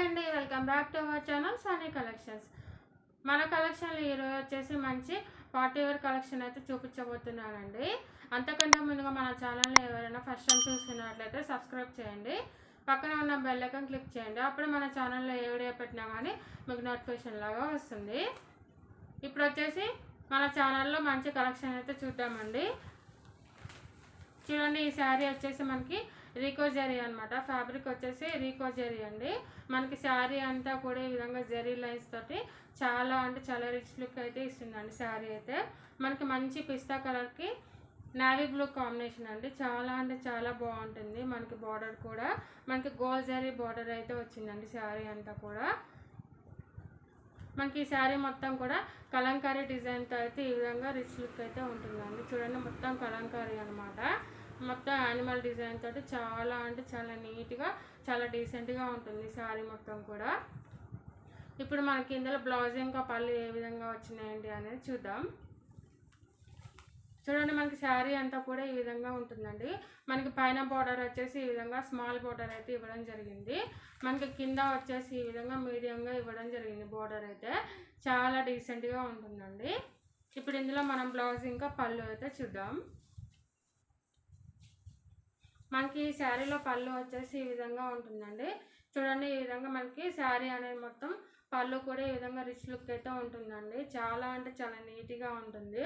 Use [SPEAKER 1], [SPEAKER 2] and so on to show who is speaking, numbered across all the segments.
[SPEAKER 1] Hi అండి, welcome back to our channel Sunny collections. మన కలెక్షన్లో ఈరోజు వచ్చేసి మంచి పార్టీ వేర్ కలెక్షన్ అయితే చూపించబోతున్నానండి. అంతకంటే ముందుగా మన ఛానల్ని ఎవరైనా ఫస్ట్ టైం చూస్తున్నట్లయితే సబ్స్క్రైబ్ చేయండి, పక్కన ఉన్న బెల్ ఐకాన్ క్లిక్ చేయండి. అప్పుడు మన ఛానల్లో ఏ వీడియో పెట్టినా కానీ మీకు నోటిఫికేషన్ లాగా వస్తుంది. ఇప్పుడు వచ్చేసి మన ఛానల్లో మంచి కలెక్షన్ అయితే చూద్దామండి. చూడండి, ఈ శారీ వచ్చేసి మనకి రీకో జరీ అనమాట. ఫ్యాబ్రిక్ వచ్చేసి రీకో జరీ అండి. మనకి శారీ అంతా కూడా ఈ విధంగా జరీ లైన్స్ తోటి చాలా అంటే చాలా రిచ్ లుక్ అయితే ఇస్తుందండి. శారీ అయితే మనకి మంచి పిస్తా కలర్కి నావీ బ్లూ కాంబినేషన్ అండి. చాలా అంటే చాలా బాగుంటుంది. మనకి బార్డర్ కూడా మనకి గోల్డ్ జరీ బార్డర్ అయితే వచ్చిందండి. శారీ అంతా కూడా మనకి ఈ శారీ మొత్తం కూడా కలంకారీ డిజైన్తో అయితే ఈ విధంగా రిచ్ లుక్ అయితే ఉంటుందండి. చూడండి, మొత్తం కలంకారీ అనమాట. మొత్తం యానిమల్ డిజైన్ తోటి చాలా అంటే చాలా నీట్గా చాలా డీసెంట్గా ఉంటుంది శారీ మొత్తం కూడా. ఇప్పుడు మనకి ఇందులో బ్లౌజ్ ఇంకా పళ్ళు ఏ విధంగా వచ్చినాయండి అనేది చూద్దాం. చూడండి, మనకి శారీ అంతా కూడా ఈ విధంగా ఉంటుందండి. మనకి పైన బార్డర్ వచ్చేసి ఈ విధంగా స్మాల్ బార్డర్ అయితే ఇవ్వడం జరిగింది. మనకి కింద వచ్చేసి ఈ విధంగా మీడియంగా ఇవ్వడం జరిగింది. బార్డర్ అయితే చాలా డీసెంట్గా ఉంటుందండి. ఇప్పుడు ఇందులో మనం బ్లౌజ్ ఇంకా పళ్ళు అయితే చూద్దాం. మనకి ఈ శారీలో పళ్ళు వచ్చేసి ఈ విధంగా ఉంటుందండి. చూడండి, ఈ విధంగా మనకి శారీ అనేది మొత్తం పళ్ళు కూడా ఈ విధంగా రిచ్ లుక్ అయితే ఉంటుందండి. చాలా అంటే చాలా నీట్గా ఉంటుంది.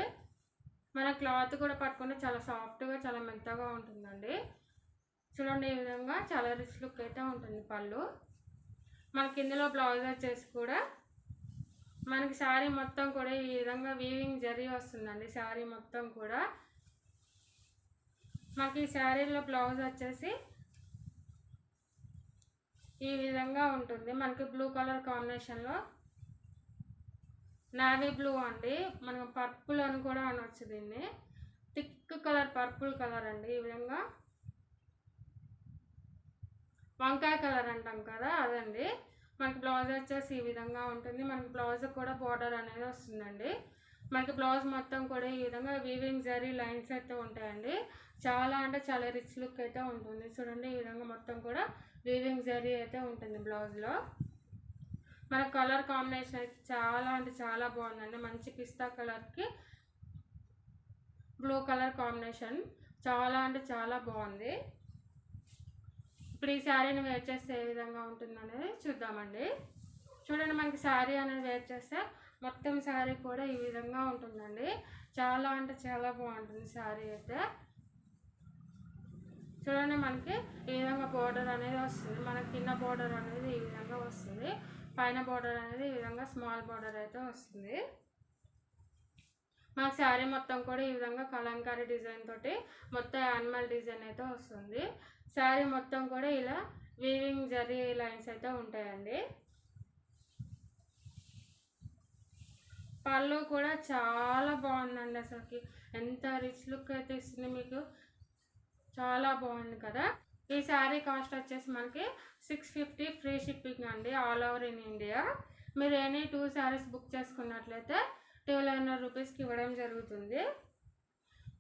[SPEAKER 1] మన క్లాత్ కూడా పట్టుకుంటే చాలా సాఫ్ట్గా చాలా మెత్తగా ఉంటుందండి. చూడండి, ఈ విధంగా చాలా రిచ్ లుక్ అయితే ఉంటుంది పళ్ళు. మనకి ఇందులో బ్లౌజ్ వచ్చేసి కూడా మనకి శారీ మొత్తం కూడా ఈ విధంగా వీవింగ్ జరీ వస్తుందండి. శారీ మొత్తం కూడా మనకి ఈ శారీలో బ్లౌజ్ వచ్చేసి ఈ విధంగా ఉంటుంది. మనకి బ్లూ కలర్ కాంబినేషన్లో నావీ బ్లూ అండి. మనం పర్పుల్ అని కూడా అనొచ్చు దీన్ని. థిక్ కలర్ పర్పుల్ కలర్ అండి. ఈ విధంగా వంకాయ కలర్ అంటాం కదా, అదండి. మనకి బ్లౌజ్ వచ్చేసి ఈ విధంగా ఉంటుంది. మనకి బ్లౌజ్ కూడా బార్డర్ అనేది వస్తుందండి. మనకి బ్లౌజ్ మొత్తం కూడా ఈ విధంగా వీవింగ్ జరీ లైన్స్ అయితే ఉంటాయండి. చాలా అంటే చాలా రిచ్ లుక్ అయితే ఉంటుంది. చూడండి, ఈ విధంగా మొత్తం కూడా వీవింగ్ జరీ అయితే ఉంటుంది బ్లౌజ్లో. మన కలర్ కాంబినేషన్ అయితే చాలా అంటే చాలా బాగుందండి. మంచి పిస్తా కలర్కి బ్లూ కలర్ కాంబినేషన్ చాలా అంటే చాలా బాగుంది. ఇప్పుడు ఈ శారీని వేర్ చేస్తే ఏ విధంగా ఉంటుంది అనేది చూద్దామండి. చూడండి, మనకి శారీ అనేది వేర్ చేస్తే మొత్తం శారీ కూడా ఈ విధంగా ఉంటుందండి. చాలా అంటే చాలా బాగుంటుంది శారీ అయితే. చూడండి, మనకి ఈ విధంగా బార్డర్ అనేది వస్తుంది. మనకి కింద బార్డర్ అనేది ఈ విధంగా వస్తుంది. పైన బార్డర్ అనేది ఈ విధంగా స్మాల్ బార్డర్ అయితే వస్తుంది. మన శారీ మొత్తం కూడా ఈ విధంగా కలంకారీ డిజైన్ తోటి మొత్తం యానిమల్ డిజైన్ అయితే వస్తుంది. శారీ మొత్తం కూడా ఇలా వీవింగ్ జరీ లైన్స్ అయితే ఉంటాయండి. పళ్ళు కూడా చాలా బాగుందండి. అసలుకి ఎంత రిచ్ లుక్ అయితే ఇస్తుంది మీకు. చాలా బాగుంది కదా. ఈ శారీ కాస్ట్ వచ్చేసి మనకి 650 ఫ్రీ షిప్పింగ్ అండి, ఆల్ ఓవర్ ఇన్ ఇండియా. మీరు ఎనీ 2 శారీస్ బుక్ చేసుకున్నట్లయితే 1200 రూపీస్కి ఇవ్వడం జరుగుతుంది.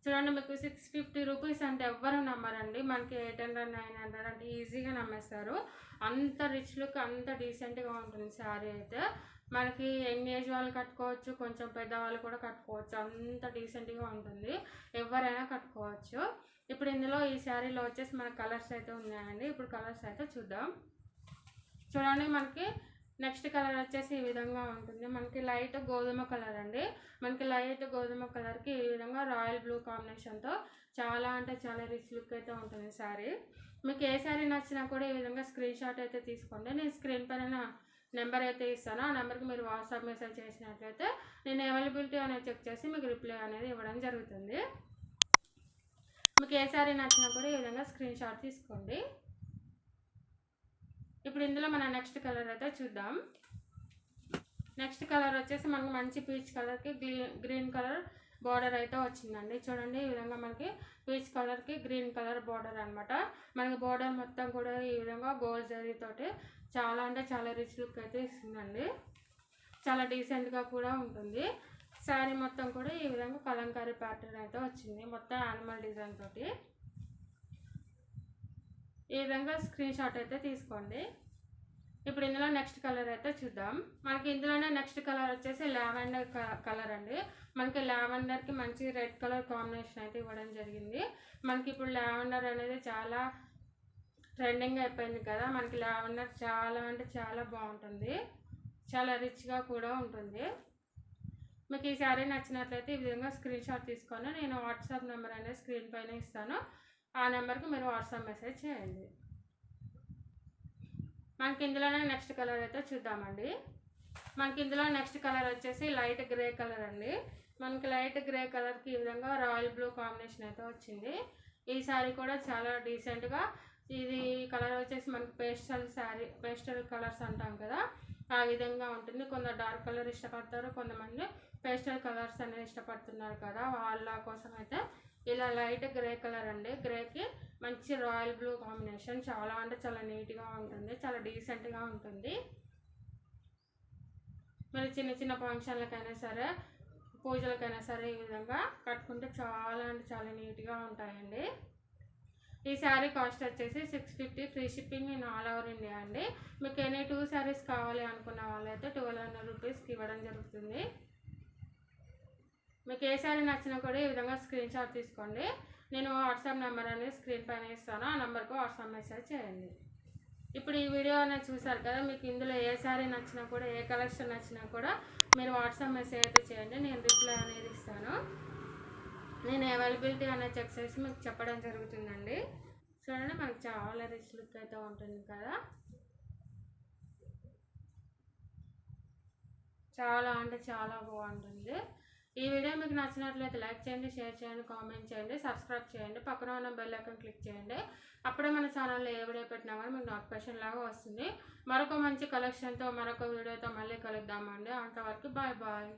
[SPEAKER 1] చూడండి, మీకు 650 రూపీస్ అంటే ఎవ్వరు నమ్మరండి. మనకి 800 900 అంటే ఈజీగా నమ్మేస్తారు. అంత రిచ్ లుక్ అంత డీసెంట్గా ఉంటుంది శారీ అయితే. మనకి యంగ్ ఏజ్ వాళ్ళు కట్టుకోవచ్చు, కొంచెం పెద్దవాళ్ళు కూడా కట్టుకోవచ్చు. అంత డీసెంట్గా ఉంటుంది, ఎవరైనా కట్టుకోవచ్చు. ఇప్పుడు ఇందులో ఈ శారీలో వచ్చేసి మన కలర్స్ అయితే ఉన్నాయండి. ఇప్పుడు కలర్స్ అయితే చూద్దాం. చూడండి, మనకి నెక్స్ట్ కలర్ వచ్చేసి ఈ విధంగా ఉంటుంది. మనకి లైట్ గోధుమ కలర్ అండి. మనకి లైట్ గోధుమ కలర్కి ఈ విధంగా రాయల్ బ్లూ కాంబినేషన్తో చాలా అంటే చాలా రిచ్ లుక్ అయితే ఉంటుంది శారీ. మీకు ఏ శారీ నచ్చినా కూడా ఈ విధంగా స్క్రీన్ షాట్ అయితే తీసుకోండి. నేను స్క్రీన్ పైన నెంబర్ అయితే ఇస్తాను. ఆ నెంబర్కి మీరు వాట్సాప్ మెసేజ్ చేసినట్లయితే నేను అవైలబిలిటీ అనేది చెక్ చేసి మీకు రిప్లై అనేది ఇవ్వడం జరుగుతుంది. మీకు ఏ శారీ నచ్చినా కూడా ఈ విధంగా స్క్రీన్ షాట్ తీసుకోండి. ఇప్పుడు ఇందులో మన నెక్స్ట్ కలర్ అయితే చూద్దాం. నెక్స్ట్ కలర్ వచ్చేసి మనకు మంచి పీచ్ కలర్కి గ్రీన్ కలర్ బార్డర్ అయితే వచ్చిందండి. చూడండి, ఈ విధంగా మనకి పీచ్ కలర్కి గ్రీన్ కలర్ బార్డర్ అనమాట. మనకి బార్డర్ మొత్తం కూడా ఈ విధంగా గోల్డ్ జరీతోటి చాలా అంటే చాలా రిచ్ లుక్ అయితే ఇస్తుందండి. చాలా డీసెంట్గా కూడా ఉంటుంది. శారీ మొత్తం కూడా ఈ విధంగా కలంకారీ ప్యాటర్న్ అయితే వచ్చింది. మొత్తం యానిమల్ డిజైన్ తోటి ఈ విధంగా స్క్రీన్ షాట్ అయితే తీసుకోండి. ఇప్పుడు ఇందులో నెక్స్ట్ కలర్ అయితే చూద్దాం. మనకి ఇందులోనే నెక్స్ట్ కలర్ వచ్చేసి లావెండర్ కలర్ అండి. మనకి లావెండర్కి మంచి రెడ్ కలర్ కాంబినేషన్ అయితే ఇవ్వడం జరిగింది. మనకి ఇప్పుడు లావెండర్ అనేది చాలా ట్రెండింగ్ అయిపోయింది కదా. మనకి లావెండర్ చాలా అంటే చాలా బాగుంటుంది, చాలా రిచ్గా కూడా ఉంటుంది. మీకు ఈ శారీ నచ్చినట్లయితే ఈ విధంగా స్క్రీన్ షాట్ తీసుకొని నేను వాట్సాప్ నెంబర్ అనేది స్క్రీన్ పైన ఇస్తాను. ఆ నెంబర్కి మీరు వాట్సాప్ మెసేజ్ చేయండి. మనకి ఇందులోనే నెక్స్ట్ కలర్ అయితే చూద్దామండి. మనకి ఇందులో నెక్స్ట్ కలర్ వచ్చేసి లైట్ గ్రే కలర్ అండి. మనకి లైట్ గ్రే కలర్కి ఈ విధంగా రాయల్ బ్లూ కాంబినేషన్ అయితే వచ్చింది. ఈ శారీ కూడా చాలా డీసెంట్గా, ఇది కలర్ వచ్చేసి మనకి పేస్టల్ కలర్స్ అంటాం కదా, ఆ విధంగా ఉంటుంది. కొందరు డార్క్ కలర్ ఇష్టపడతారు, కొంతమంది పేస్టల్ కలర్స్ అనేది ఇష్టపడుతున్నారు కదా, వాళ్ళ కోసం అయితే ఇలా లైట్ గ్రే కలర్ అండి. గ్రేకి మంచి రాయల్ బ్లూ కాంబినేషన్, చాలా అంటే చాలా నీట్గా ఉంటుంది, చాలా డీసెంట్గా ఉంటుంది. మరి చిన్న చిన్న ఫంక్షన్లకైనా సరే, పూజలకైనా సరే ఈ విధంగా కట్టుకుంటే చాలా అంటే చాలా నీట్గా ఉంటాయండి. ఈ శారీ కాస్ట్ వచ్చేసి 650, free shipping in all over India అండి. మీకు ఎనీ 2 శారీస్ కావాలి అనుకున్న వాళ్ళైతే 1200 రూపీస్కి ఇవ్వడం జరుగుతుంది. మీకు ఏ శారీ నచ్చినా కూడా ఈ విధంగా స్క్రీన్ షాట్ తీసుకోండి. నేను వాట్సాప్ నెంబర్ అనేది స్క్రీన్ పైన ఇస్తాను, ఆ నెంబర్కి వాట్సాప్ మెసేజ్ చేయండి. ఇప్పుడు ఈ వీడియో అనేది చూసారు కదా, మీకు ఇందులో ఏ శారీ నచ్చినా కూడా, ఏ కలెక్షన్ నచ్చినా కూడా మీరు వాట్సాప్ మెసేజ్ అయితే చేయండి, నేను రిప్లై అనేది ఇస్తాను. నేను అవైలబిలిటీ అనేది చెక్ చేసి మీకు చెప్పడం జరుగుతుందండి. చూడండి, మనకి చాలా రిచ్ లుక్ అయితే ఉంటుంది కదా, చాలా అంటే చాలా బాగుంటుంది. ఈ వీడియో మీకు నచ్చినట్లయితే లైక్ చేయండి, షేర్ చేయండి, కామెంట్ చేయండి, సబ్స్క్రైబ్ చేయండి, పక్కన ఉన్న బెల్ ఐకాన్ క్లిక్ చేయండి. అప్పుడే మన ఛానల్లో ఏ వీడియో పెట్టినా కానీ మీకు నోటిఫికేషన్ లాగా వస్తుంది. మరొక మంచి కలెక్షన్తో మరొక వీడియోతో మళ్ళీ కలుద్దామండి. అంతవరకు బాయ్ బాయ్.